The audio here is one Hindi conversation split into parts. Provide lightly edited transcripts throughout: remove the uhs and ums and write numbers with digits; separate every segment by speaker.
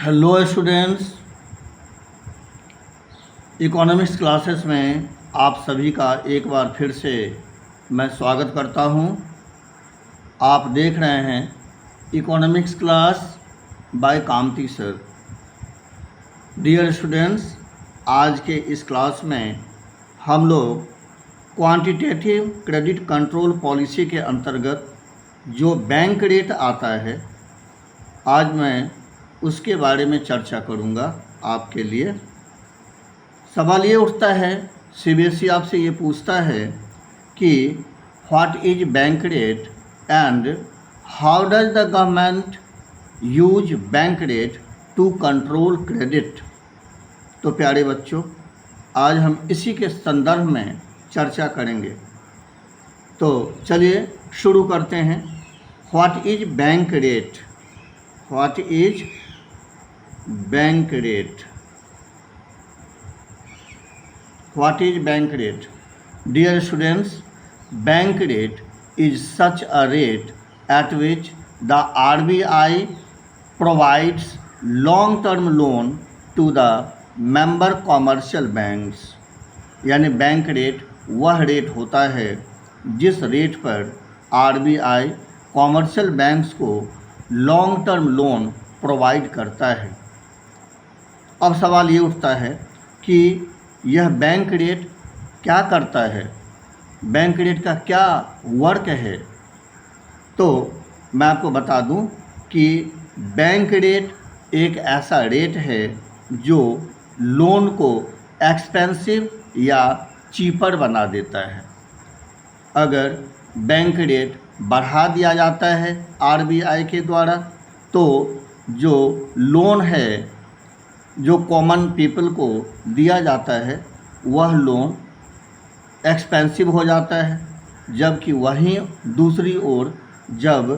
Speaker 1: हेलो स्टूडेंट्स, इकोनॉमिक्स क्लासेस में आप सभी का एक बार फिर से मैं स्वागत करता हूं। आप देख रहे हैं economics class by Kamti sir. Dear students, आज के इस क्लास में हम लोग क्वांटिटेटिव क्रेडिट कंट्रोल पॉलिसी के अंतर्गत जो बैंक रेट आता है, आज मैं उसके बारे में चर्चा करूंगा। आपके लिए सवाल ये उठता है, सीबीएसई आपसे ये पूछता है कि what is bank rate and how does the government use bank rate to control credit. तो प्यारे बच्चों, आज हम इसी के संदर्भ में चर्चा करेंगे। तो चलिए शुरू करते हैं। What is bank rate? What is bank rate? What is bank rate? Dear students, bank rate is such a rate at which the RBI provides long-term loan to the member commercial banks। यानी बैंक रेट वह रेट होता है जिस रेट पर RBI कॉमर्शियल बैंक्स को लॉन्ग टर्म लोन प्रोवाइड करता है। अब सवाल ये उठता है कि यह बैंक रेट क्या करता है, बैंक रेट का क्या वर्क है। तो मैं आपको बता दूं कि बैंक रेट एक ऐसा रेट है जो लोन को एक्सपेंसिव या चीपर बना देता है। अगर बैंक रेट बढ़ा दिया जाता है आरबीआई के द्वारा, तो जो लोन है जो कॉमन पीपल को दिया जाता है वह लोन एक्सपेंसिव हो जाता है, जबकि वहीं दूसरी ओर जब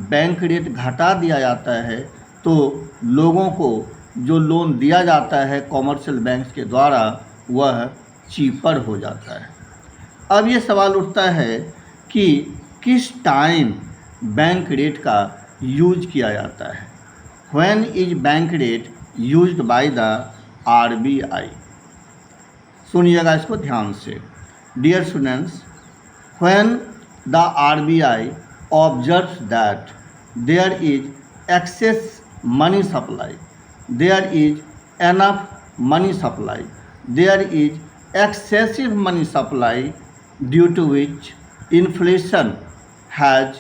Speaker 1: बैंक रेट घटा दिया जाता है तो लोगों को जो लोन दिया जाता है कॉमर्शियल बैंक्स के द्वारा वह चीपर हो जाता है। अब ये सवाल उठता है कि किस टाइम बैंक रेट का यूज किया जाता है। When is bank rate used by the RBI? सुनिएगा इसको ध्यान से। Dear students, when the RBI observes that there is excess money supply, there is enough money supply, there is excessive money supply due to which inflation has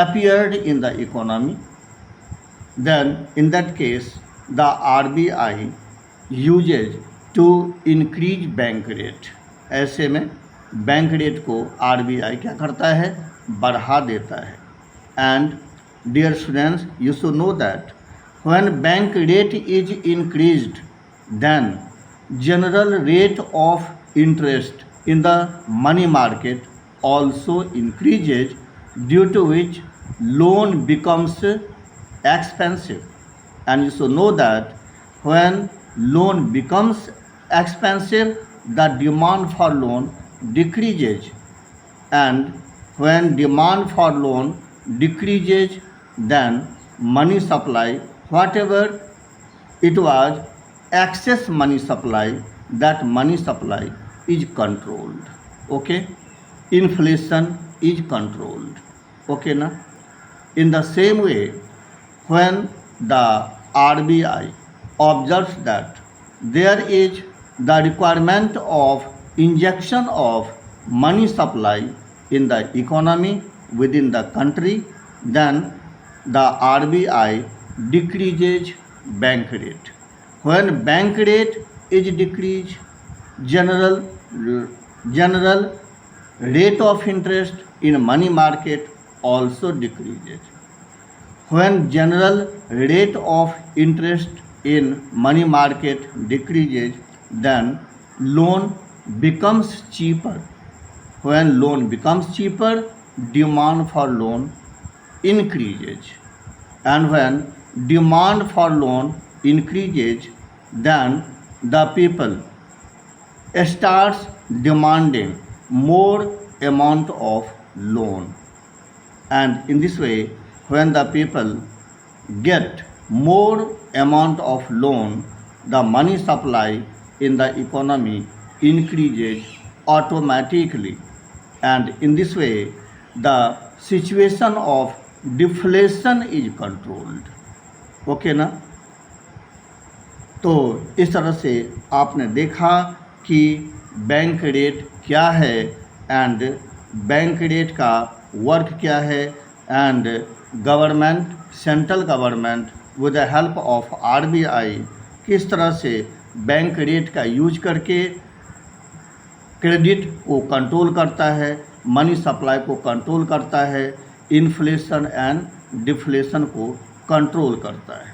Speaker 1: appeared in the economy, then in that case the RBI uses to increase bank rate। ऐसे में बैंक रेट को RBI क्या करता है, बढ़ा देता है। And dear students, you should know that when bank rate is increased, then general rate of interest in the money market also increases, due to which loan becomes expensive। And you should know that when loan becomes expensive, the demand for loan decreases, and when demand for loan decreases, then money supply, whatever it was excess money supply, that money supply is controlled। Okay, inflation is controlled। Okay na? In the same way, when the RBI observes that there is the requirement of injection of money supply in the economy within the country, then the RBI decreases bank rate। When bank rate is decreased, general rate of interest in money market also decreases। When general rate of interest in money market decreases, then loan becomes cheaper। When loan becomes cheaper, demand for loan increases, and when demand for loan increases, then the people starts demanding more amount of loan। And in this way, when the people get more amount of loan, the money supply in the economy increases automatically, and in this way the situation of deflation is controlled. Okay ना। तो इस तरह से आपने देखा कि बैंक रेट क्या है एंड बैंक रेट का वर्क क्या है, and government, central government with the help of RBI किस तरह से बैंक रेट का यूज करके क्रेडिट को कंट्रोल करता है, मनी सप्लाई को कंट्रोल करता है, इन्फ्लेशन एंड डिफ्लेशन को कंट्रोल करता है।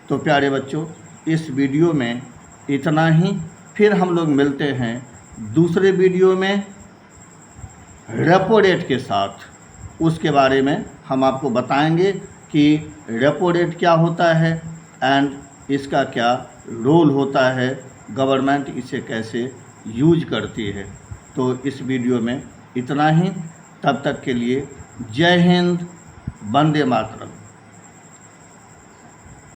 Speaker 1: तो प्यारे बच्चों, इस वीडियो में इतना ही। फिर हम लोग मिलते हैं दूसरे वीडियो में रेपो रेट के साथ। उसके बारे में हम आपको बताएंगे कि रेपो रेट क्या होता है एंड इसका क्या रोल होता है, गवर्नमेंट इसे कैसे यूज करती है। तो इस वीडियो में इतना ही। तब तक के लिए जय हिंद, वंदे मातरम।